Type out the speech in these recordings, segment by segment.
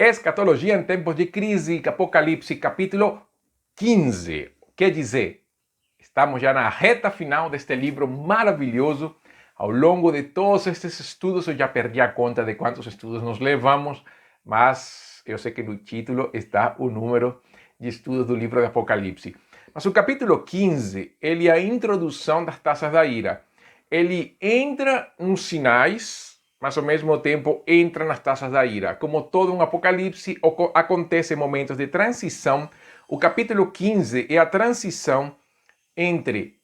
Escatologia em tempos de crise, Apocalipse, capítulo 15. Quer dizer, estamos já na reta final deste livro maravilhoso. Ao longo de todos estes estudos, eu já perdi a conta de quantos estudos nos levamos, mas eu sei que no título está o número de estudos do livro de Apocalipse. Mas o capítulo 15, ele é a introdução das taças da ira. Ele entra nos sinais, mas ao mesmo tempo entra nas taças da ira. Como todo um apocalipse, acontece momentos de transição. O capítulo 15 é a transição entre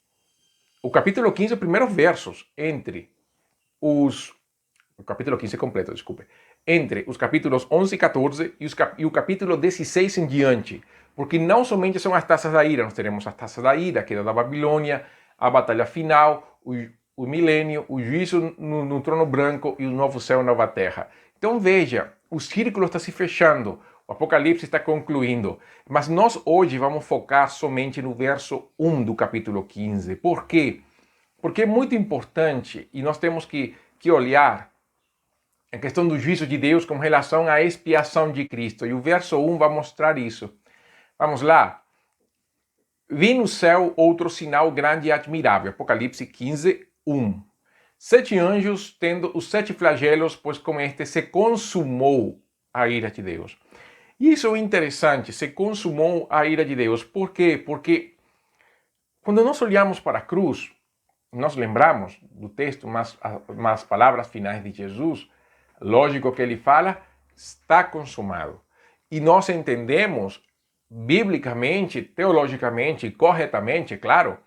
o capítulo 15, os primeiros versos, entre os... O capítulo 15 completo, desculpe. Entre os capítulos 11 e 14 e o capítulo 16 em diante. Porque não somente são as taças da ira, nós teremos as taças da ira, a queda da Babilônia, a batalha final, o milênio, o juízo no trono branco e o novo céu e nova terra. Então veja, o círculo está se fechando, o Apocalipse está concluindo, mas nós hoje vamos focar somente no verso 1 do capítulo 15. Por quê? Porque é muito importante e nós temos que olhar a questão do juízo de Deus com relação à expiação de Cristo. E o verso 1 vai mostrar isso. Vamos lá. Vi no céu outro sinal grande e admirável. Apocalipse 15, 1. 7 anjos tendo os 7 flagelos, pois com este se consumou a ira de Deus. E isso é interessante, se consumou a ira de Deus. Por quê? Porque quando nós olhamos para a cruz, nós lembramos do texto, mas palavras finais de Jesus, lógico que ele fala, está consumado. E nós entendemos, biblicamente, teologicamente, corretamente, claro,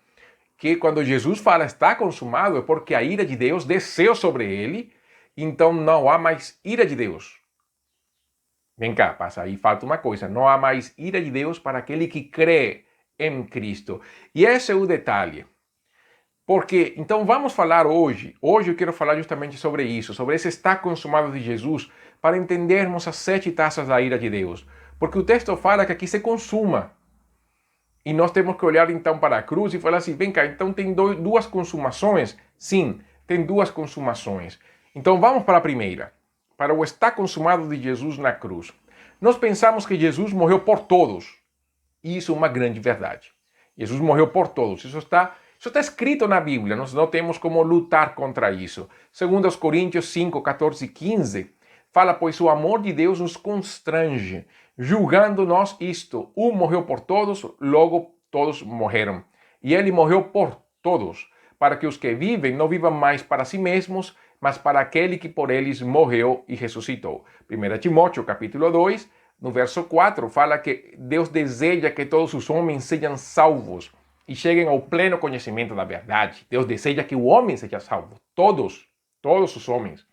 que quando Jesus fala está consumado é porque a ira de Deus desceu sobre ele, então não há mais ira de Deus. Vem cá, passa aí, falta uma coisa, não há mais ira de Deus para aquele que crê em Cristo. E esse é o detalhe. Porque, então vamos falar hoje eu quero falar justamente sobre isso, sobre esse está consumado de Jesus, para entendermos as 7 taças da ira de Deus. Porque o texto fala que aqui se consuma. E nós temos que olhar então para a cruz e falar assim, vem cá, então tem duas consumações? Sim, tem duas consumações. Então vamos para a primeira, para o está consumado de Jesus na cruz. Nós pensamos que Jesus morreu por todos. E isso é uma grande verdade. Jesus morreu por todos. Isso está escrito na Bíblia, nós não temos como lutar contra isso. Segundo aos Coríntios 5, 14 e 15, fala, pois o amor de Deus nos constrange, julgando nós isto, um morreu por todos, logo todos morreram. E ele morreu por todos, para que os que vivem não vivam mais para si mesmos, mas para aquele que por eles morreu e ressuscitou. 1 Timóteo capítulo 2, no verso 4, fala que Deus deseja que todos os homens sejam salvos e cheguem ao pleno conhecimento da verdade. Deus deseja que o homem seja salvo. Todos os homens.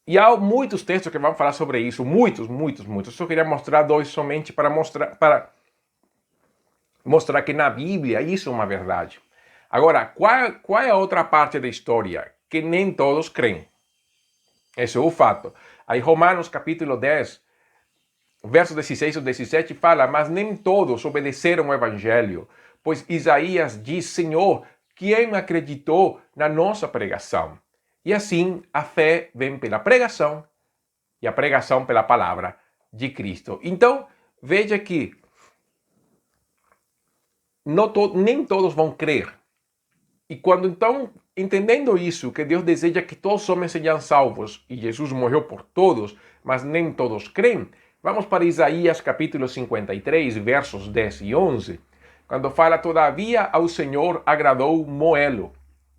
E há muitos textos que vão falar sobre isso. Muitos. Eu só queria mostrar 2 somente para mostrar que na Bíblia isso é uma verdade. Agora, qual é a outra parte da história? Que nem todos creem. Esse é o fato. Aí Romanos capítulo 10, verso 16 ou 17 fala, mas nem todos obedeceram o evangelho, pois Isaías diz, Senhor, quem acreditou na nossa pregação? E assim a fé vem pela pregação e a pregação pela palavra de Cristo. Então, veja que nem todos vão crer. E quando então, entendendo isso, que Deus deseja que todos os homens sejam salvos, e Jesus morreu por todos, mas nem todos creem, vamos para Isaías capítulo 53, versos 10 e 11, quando fala, todavia ao Senhor agradou moê-lo,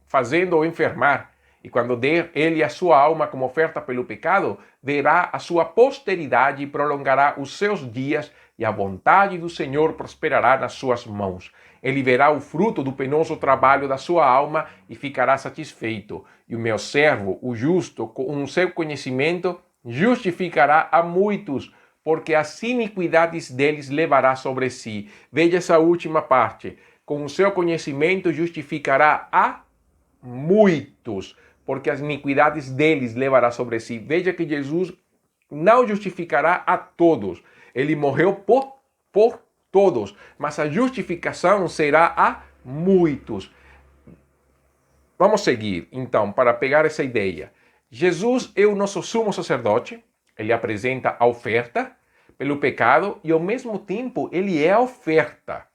fazendo-o enfermar, e quando der ele a sua alma como oferta pelo pecado, verá a sua posteridade e prolongará os seus dias, e a vontade do Senhor prosperará nas suas mãos. Ele verá o fruto do penoso trabalho da sua alma e ficará satisfeito. E o meu servo, o justo, com o seu conhecimento, justificará a muitos, porque as iniquidades deles levará sobre si. Veja essa última parte. Com o seu conhecimento justificará a muitos, porque as iniquidades deles levará sobre si. Veja que Jesus não justificará a todos. Ele morreu por todos, mas a justificação será a muitos. Vamos seguir, então, para pegar essa ideia. Jesus é o nosso sumo sacerdote, Ele apresenta a oferta pelo pecado e, ao mesmo tempo, ele é a oferta,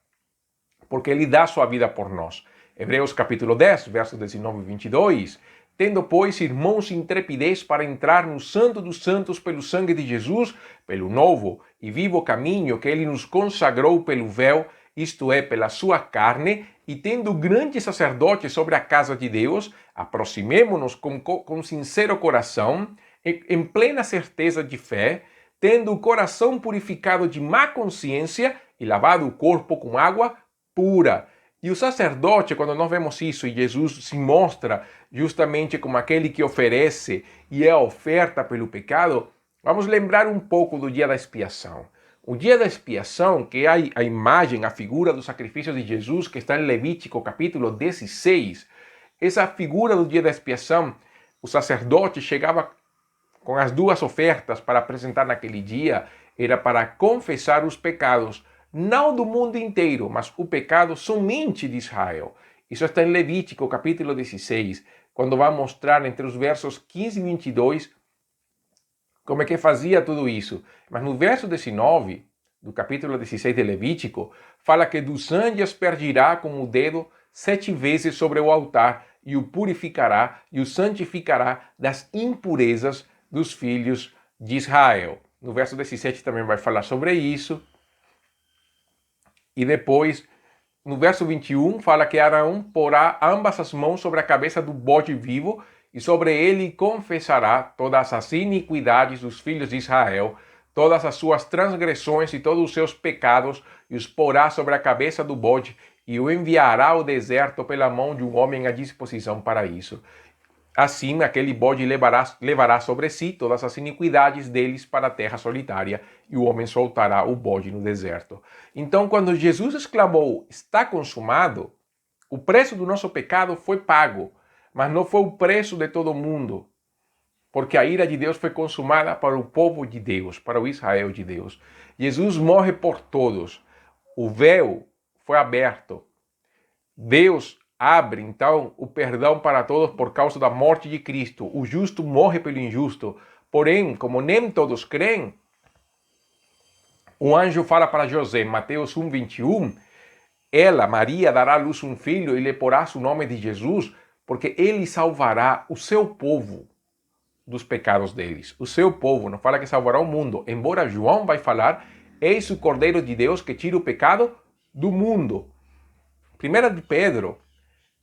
porque ele dá sua vida por nós. Hebreus capítulo 10, versos 19 e 22. Tendo, pois, irmãos, intrepidez para entrar no Santo dos Santos pelo sangue de Jesus, pelo novo e vivo caminho que ele nos consagrou pelo véu, isto é, pela sua carne, e tendo grande sacerdote sobre a casa de Deus, aproximemo-nos com sincero coração, em plena certeza de fé, tendo o coração purificado de má consciência e lavado o corpo com água pura. E o sacerdote, quando nós vemos isso, e Jesus se mostra justamente como aquele que oferece e é a oferta pelo pecado, vamos lembrar um pouco do dia da expiação. O dia da expiação, que é a imagem, a figura do sacrifício de Jesus, que está em Levítico capítulo 16, essa figura do dia da expiação, o sacerdote chegava com as duas ofertas para apresentar naquele dia, era para confessar os pecados, não do mundo inteiro, mas o pecado somente de Israel. Isso está em Levítico, capítulo 16, quando vai mostrar entre os versos 15 e 22 como é que fazia tudo isso. Mas no verso 19 do capítulo 16 de Levítico, fala que dos sangue aspergirá com o dedo 7 vezes sobre o altar e o purificará e o santificará das impurezas dos filhos de Israel. No verso 17 também vai falar sobre isso. E depois, no verso 21, fala que Arão porá ambas as mãos sobre a cabeça do bode vivo e sobre ele confessará todas as iniquidades dos filhos de Israel, todas as suas transgressões e todos os seus pecados, e os porá sobre a cabeça do bode e o enviará ao deserto pela mão de um homem à disposição para isso. Assim, aquele bode levará sobre si todas as iniquidades deles para a terra solitária, e o homem soltará o bode no deserto. Então, quando Jesus exclamou, está consumado, o preço do nosso pecado foi pago, mas não foi o preço de todo mundo, porque a ira de Deus foi consumada para o povo de Deus, para o Israel de Deus. Jesus morre por todos. O véu foi aberto. Deus abre, então, o perdão para todos por causa da morte de Cristo. O justo morre pelo injusto. Porém, como nem todos creem, o anjo fala para José, Mateus 1, 21, ela, Maria, dará à luz um filho e lhe porás o nome de Jesus, porque ele salvará o seu povo dos pecados deles. O seu povo, não fala que salvará o mundo. Embora João vai falar, eis o Cordeiro de Deus que tira o pecado do mundo. 1 de Pedro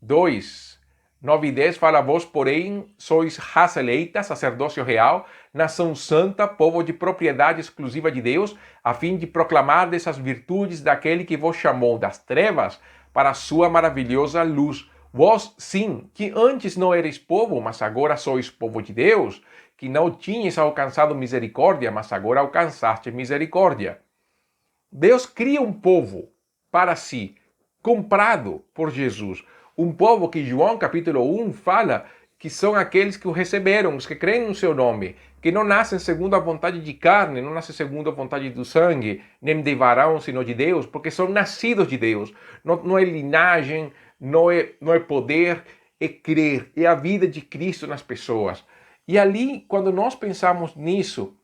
2, 9 e 10 fala, vós, porém, sois raça eleita, sacerdócio real, nação santa, povo de propriedade exclusiva de Deus, a fim de proclamar dessas virtudes daquele que vos chamou das trevas para a sua maravilhosa luz. Vós, sim, que antes não erais povo, mas agora sois povo de Deus, que não tinhas alcançado misericórdia, mas agora alcançaste misericórdia. Deus cria um povo para si, comprado por Jesus. Um povo que João capítulo 1 fala que são aqueles que o receberam, os que creem no seu nome, que não nascem segundo a vontade de carne, não nascem segundo a vontade do sangue, nem de varão, sino de Deus, porque são nascidos de Deus. Não é linhagem, não é poder, é crer, é a vida de Cristo nas pessoas. E ali, quando nós pensamos nisso,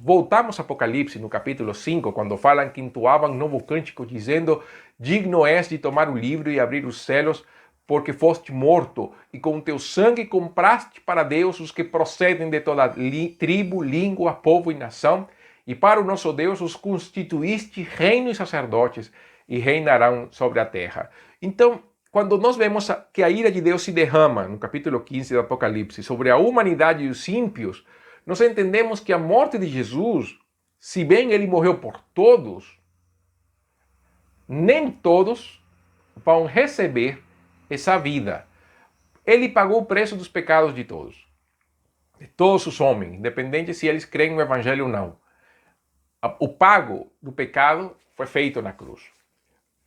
voltamos a Apocalipse, no capítulo 5, quando falam que entoavam novo cântico, dizendo, digno és de tomar o livro e abrir os céus, porque foste morto, e com teu sangue compraste para Deus os que procedem de toda tribo, língua, povo e nação, e para o nosso Deus os constituíste reino e sacerdotes, e reinarão sobre a terra. Então, quando nós vemos que a ira de Deus se derrama, no capítulo 15 do Apocalipse, sobre a humanidade e os ímpios, nós entendemos que a morte de Jesus, se bem ele morreu por todos, nem todos vão receber essa vida. Ele pagou o preço dos pecados de todos os homens, independente se eles creem no Evangelho ou não. O pago do pecado foi feito na cruz.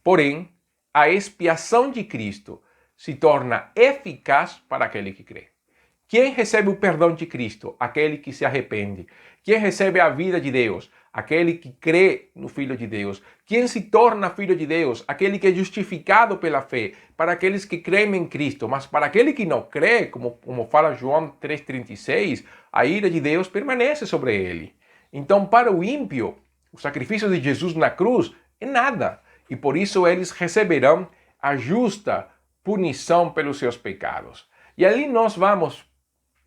Porém, a expiação de Cristo se torna eficaz para aquele que crê. Quem recebe o perdão de Cristo? Aquele que se arrepende. Quem recebe a vida de Deus? Aquele que crê no Filho de Deus. Quem se torna filho de Deus? Aquele que é justificado pela fé. Para aqueles que creem em Cristo. Mas para aquele que não crê, como fala João 3,36, a ira de Deus permanece sobre ele. Então, para o ímpio, o sacrifício de Jesus na cruz é nada. E por isso eles receberão a justa punição pelos seus pecados. E ali nós vamos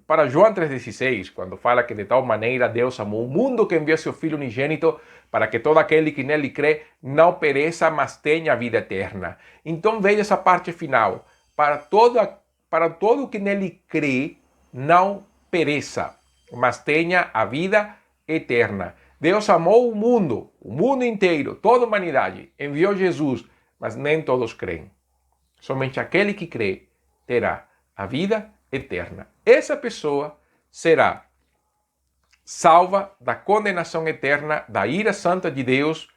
para João 3,16, quando fala que de tal maneira Deus amou o mundo que enviou seu Filho unigênito para que todo aquele que nele crê não pereça, mas tenha a vida eterna. Então veja essa parte final. Para todo que nele crê, não pereça, mas tenha a vida eterna. Deus amou o mundo inteiro, toda a humanidade, enviou Jesus, mas nem todos creem. Somente aquele que crê terá a vida eterna. Essa pessoa será salva da condenação eterna, da ira santa de Deus.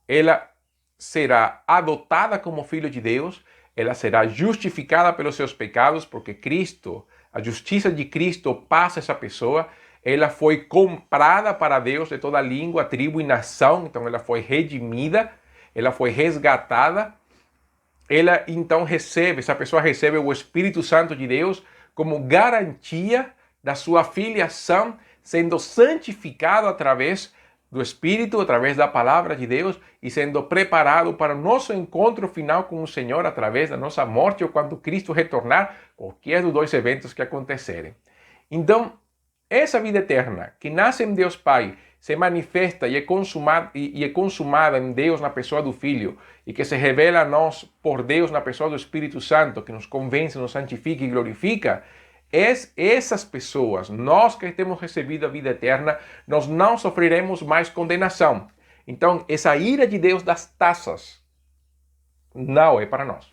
Ela será adotada como filho de Deus. Ela será justificada pelos seus pecados, porque Cristo, a justiça de Cristo passa essa pessoa. Ela foi comprada para Deus de toda língua, tribo e nação. Então ela foi redimida, ela foi resgatada. Ela então essa pessoa recebe o Espírito Santo de Deus como garantia da sua filiação, sendo santificado através do Espírito, através da palavra de Deus e sendo preparado para o nosso encontro final com o Senhor através da nossa morte ou quando Cristo retornar, qualquer dos dois eventos que acontecerem. Então, essa vida eterna que nasce em Deus Pai, se manifesta e é consumada em Deus na pessoa do Filho e que se revela a nós por Deus na pessoa do Espírito Santo, que nos convence, nos santifica e glorifica, essas pessoas, nós que temos recebido a vida eterna, nós não sofreremos mais condenação. Então, essa ira de Deus das taças não é para nós.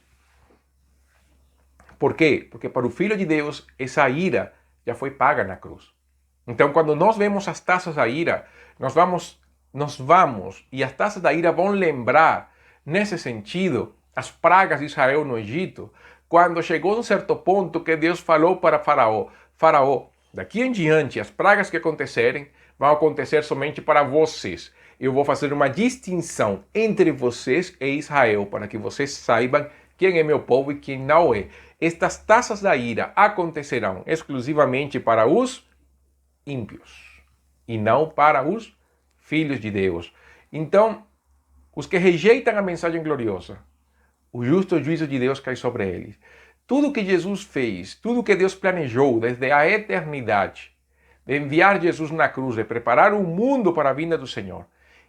Por quê? Porque para o Filho de Deus, essa ira já foi paga na cruz. Então, quando nós vemos as taças da ira, nós vamos, e as taças da ira vão lembrar, nesse sentido, as pragas de Israel no Egito, quando chegou a um certo ponto que Deus falou para Faraó, daqui em diante, as pragas que acontecerem, vão acontecer somente para vocês. Eu vou fazer uma distinção entre vocês e Israel, para que vocês saibam quem é meu povo e quem não é. Estas taças da ira acontecerão exclusivamente para os ímpios e não para os filhos de Deus. Então, os que rejeitam a mensagem gloriosa, o justo juízo de Deus cai sobre eles. Tudo que Jesus fez, tudo que Deus planejou desde a eternidade, de enviar Jesus na cruz, de preparar o mundo para a vinda do Senhor,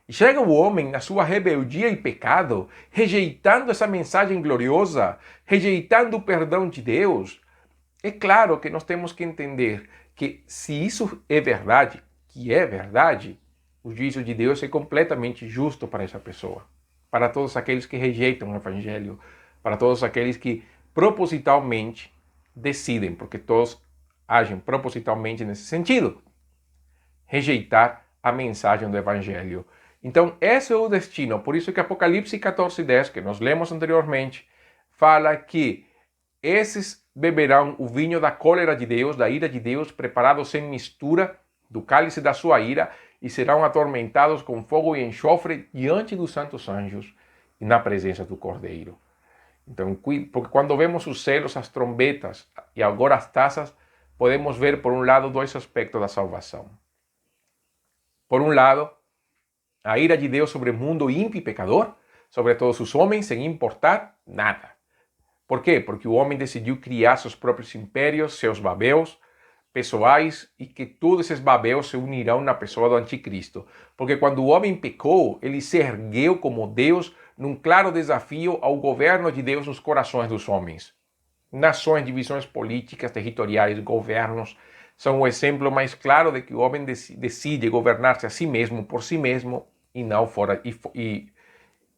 e chega o homem na sua rebeldia e pecado, rejeitando essa mensagem gloriosa, rejeitando o perdão de Deus. É claro que nós temos que entender que se isso é verdade, que é verdade, o juízo de Deus é completamente justo para essa pessoa, para todos aqueles que rejeitam o Evangelho, para todos aqueles que propositalmente decidem, porque todos agem propositalmente nesse sentido, rejeitar a mensagem do Evangelho. Então, esse é o destino. Por isso que Apocalipse 14:10, que nós lemos anteriormente, fala que esses beberão o vinho da cólera de Deus, da ira de Deus, preparado sem mistura do cálice da sua ira, e serão atormentados com fogo e enxofre diante dos santos anjos e na presença do Cordeiro. Então, porque quando vemos os selos, as trombetas e agora as taças, podemos ver, por um lado, dois aspectos da salvação. Por um lado, a ira de Deus sobre o mundo ímpio e pecador, sobre todos os homens, sem importar nada. Por quê? Porque o homem decidiu criar seus próprios impérios, seus babeus pessoais, e que todos esses babeus se unirão na pessoa do anticristo. Porque quando o homem pecou, ele se ergueu como Deus num claro desafio ao governo de Deus nos corações dos homens. Nações, divisões políticas, territoriais, governos, são o exemplo mais claro de que o homem decide governar-se a si mesmo, por si mesmo, e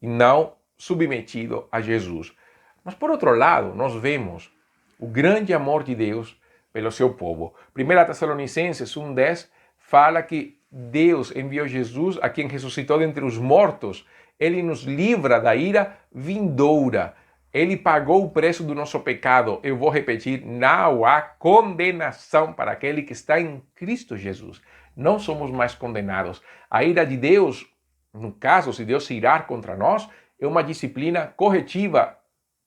não submetido a Jesus. Mas, por outro lado, nós vemos o grande amor de Deus pelo seu povo. 1 Tessalonicenses 1:10 fala que Deus enviou Jesus, a quem ressuscitou dentre os mortos. Ele nos livra da ira vindoura. Ele pagou o preço do nosso pecado. Eu vou repetir, não há condenação para aquele que está em Cristo Jesus. Não somos mais condenados. A ira de Deus, no caso, se Deus se irar contra nós, é uma disciplina corretiva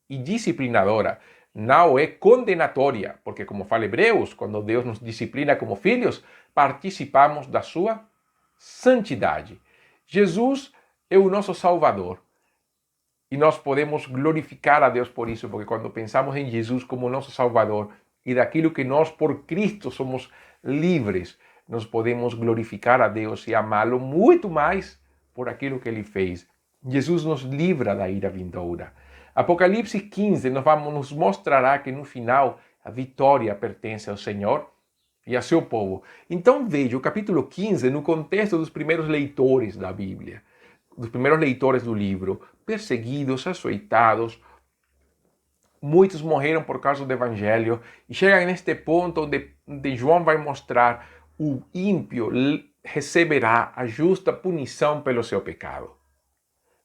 e disciplinadora. Não é condenatória, porque como fala Hebreus, quando Deus nos disciplina como filhos, participamos da sua santidade. Jesus é o nosso Salvador. E nós podemos glorificar a Deus por isso, porque quando pensamos em Jesus como nosso Salvador e daquilo que nós, por Cristo, somos livres, nós podemos glorificar a Deus e amá-lo muito mais por aquilo que Ele fez. Jesus nos livra da ira vindoura. Apocalipse 15 nos mostrará que no final a vitória pertence ao Senhor e a seu povo. Então veja o capítulo 15 no contexto dos primeiros leitores da Bíblia, dos primeiros leitores do livro, perseguidos, açoitados, muitos morreram por causa do Evangelho, e chega neste ponto onde João vai mostrar o ímpio receberá a justa punição pelo seu pecado.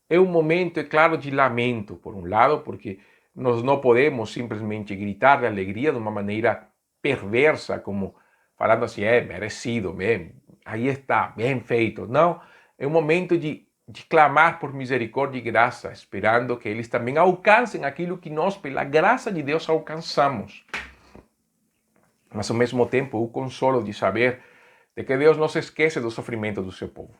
É um momento, é claro, de lamento, por um lado, porque nós não podemos simplesmente gritar de alegria de uma maneira perversa, como falando assim, merecido, bem, aí está, bem feito. Não, é um momento de clamar por misericórdia e graça, esperando que eles também alcancem aquilo que nós, pela graça de Deus, alcançamos. Mas, ao mesmo tempo, o consolo de saber de que Deus não se esquece do sofrimento do seu povo.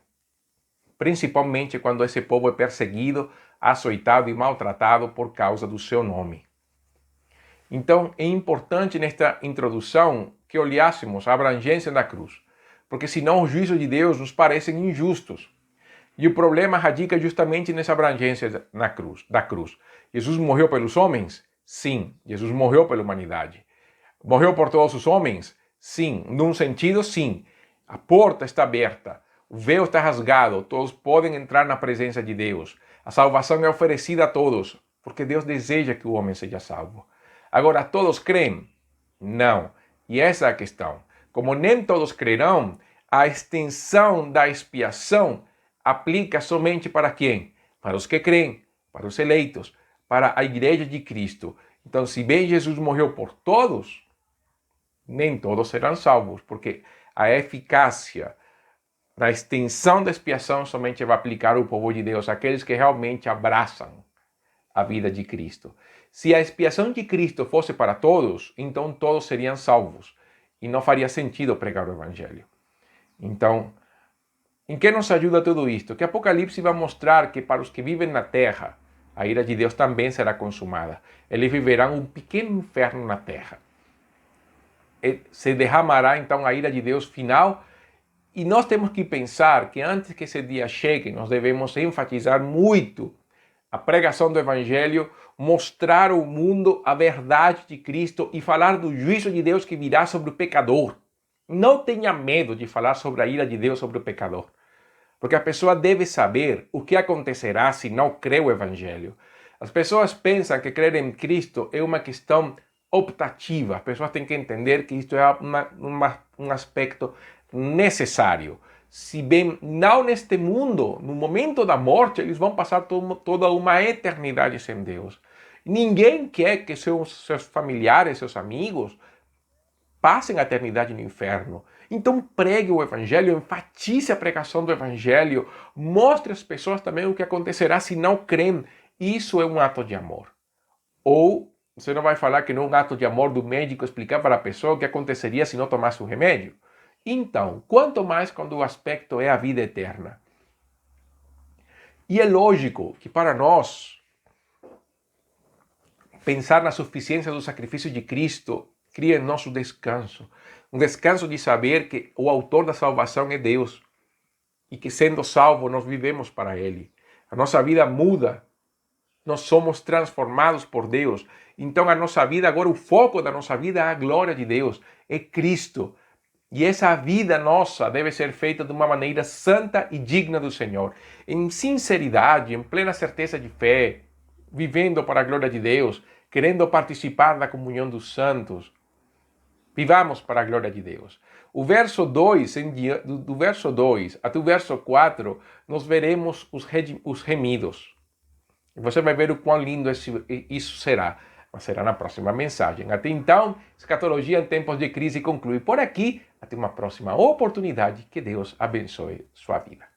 Principalmente quando esse povo é perseguido, açoitado e maltratado por causa do seu nome. Então, é importante nesta introdução que olhássemos a abrangência da cruz, porque senão os juízos de Deus nos parecem injustos. E o problema radica justamente nessa abrangência da cruz. Jesus morreu pelos homens? Sim. Jesus morreu pela humanidade. Morreu por todos os homens? Sim. Num sentido, sim. A porta está aberta. O véu está rasgado. Todos podem entrar na presença de Deus. A salvação é oferecida a todos, porque Deus deseja que o homem seja salvo. Agora, todos creem? Não. E essa é a questão. Como nem todos crerão, a extensão da expiação aplica somente para quem? Para os que creem, para os eleitos, para a igreja de Cristo. Então, se bem Jesus morreu por todos, nem todos serão salvos, porque a eficácia da extensão da expiação somente vai aplicar ao povo de Deus, aqueles que realmente abraçam a vida de Cristo. Se a expiação de Cristo fosse para todos, então todos seriam salvos e não faria sentido pregar o Evangelho. Então, em que nos ajuda tudo isto? Que Apocalipse vai mostrar que para os que vivem na terra, a ira de Deus também será consumada. Eles viverão um pequeno inferno na terra. Se derramará então a ira de Deus final. E nós temos que pensar que antes que esse dia chegue, nós devemos enfatizar muito a pregação do Evangelho, mostrar ao mundo a verdade de Cristo e falar do juízo de Deus que virá sobre o pecador. Não tenha medo de falar sobre a ira de Deus sobre o pecador. Porque a pessoa deve saber o que acontecerá se não crê o Evangelho. As pessoas pensam que crer em Cristo é uma questão optativa. As pessoas têm que entender que isto é um aspecto necessário. Se bem não neste mundo, no momento da morte, eles vão passar toda uma eternidade sem Deus. Ninguém quer que seus familiares, seus amigos, passem a eternidade no inferno. Então pregue o Evangelho, enfatize a pregação do Evangelho, mostre às pessoas também o que acontecerá se não creem. Isso é um ato de amor. Ou você não vai falar que não é um ato de amor do médico explicar para a pessoa o que aconteceria se não tomasse o remédio? Então, quanto mais quando o aspecto é a vida eterna. E é lógico que para nós, pensar na suficiência do sacrifício de Cristo cria em nós um descanso de saber que o autor da salvação é Deus e que sendo salvo nós vivemos para Ele. A nossa vida muda, nós somos transformados por Deus. Então a nossa vida, agora o foco da nossa vida é a glória de Deus, é Cristo. E essa vida nossa deve ser feita de uma maneira santa e digna do Senhor, em sinceridade, em plena certeza de fé, vivendo para a glória de Deus, querendo participar da comunhão dos santos. Vivamos para a glória de Deus. O verso 2, do verso 2 até o verso 4, nós veremos os remidos. E você vai ver o quão lindo isso será. Mas será na próxima mensagem. Até então, Escatologia em Tempos de Crise conclui por aqui. Até uma próxima oportunidade. Que Deus abençoe sua vida.